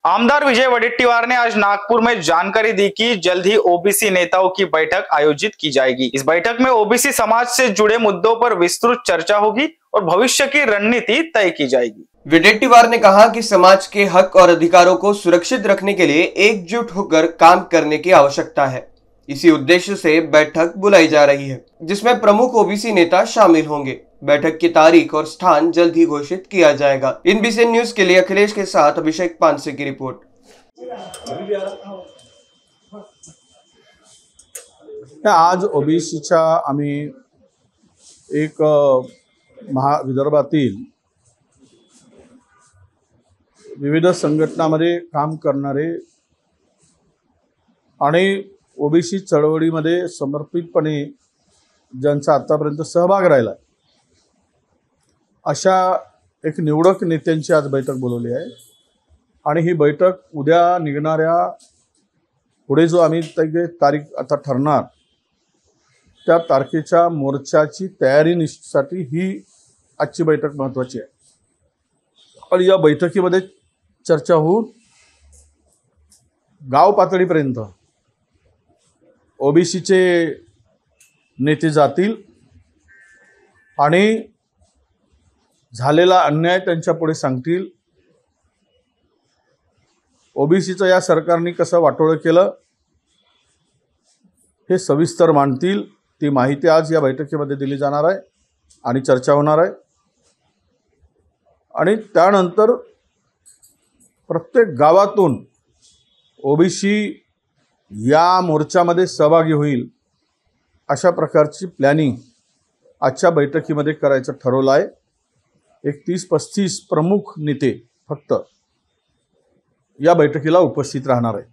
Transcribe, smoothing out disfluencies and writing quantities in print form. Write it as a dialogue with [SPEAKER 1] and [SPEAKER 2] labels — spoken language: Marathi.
[SPEAKER 1] आमदार विजय वडेट्टीवार ने आज नागपुर में जानकारी दी कि जल्द ही ओबीसी नेताओं की बैठक आयोजित की जाएगी। इस बैठक में ओबीसी समाज से जुड़े मुद्दों पर विस्तृत चर्चा होगी और भविष्य की रणनीति तय की जाएगी।
[SPEAKER 2] वडेट्टीवार ने कहा कि समाज के हक और अधिकारों को सुरक्षित रखने के लिए एकजुट होकर काम करने की आवश्यकता है। इसी उद्देश्य से बैठक बुलाई जा रही है, जिसमें प्रमुख ओबीसी नेता शामिल होंगे। बैठक की तारीख और स्थान जल्द ही घोषित किया जाएगा। INBCN न्यूज के लिए अखिलेश के साथ अभिषेक पानसे की रिपोर्ट।
[SPEAKER 3] आज ओबीसीच्या आम्ही एक विदर्भातील विविध संघटनांमध्ये काम करणारे आणि ओबीसी चळवळीमध्ये समर्पितपणे ज्यांचा आतापर्यंत सहभाग राहिला अशा एक निवडक नेत्यांची आज बैठक बोलवली आहे आणि ही बैठक उद्या निघणाऱ्या पुढे जो आम्ही तारीख आता ठरणार त्या तारखेच्या मोर्चाची तयारीसाठी ही आजची बैठक महत्त्वाची आहे। आणि या बैठकीमध्ये चर्चा होऊन गाव पातळीपर्यंत ओबीसीचे नेते जातील आणि झालेला अन्याय त्यांच्या पुढे सांगतील। ओबीसीचं या सरकारने कसं वाटोळं केलं हे सविस्तर मांडतील। ती माहिती आज या बैठकीमध्ये दिली जाणार आहे आणि चर्चा होणार आहे। आणि त्यानंतर प्रत्येक गावातून ओबीसी या मोर्चामध्ये सहभागी होईल अशा प्रकारची प्लॅनिंग आजच्या बैठकीमध्ये करायचं ठरवलं आहे। एक 30-35 प्रमुख नेते फक्त या बैठकीला उपस्थित राहणार आहे।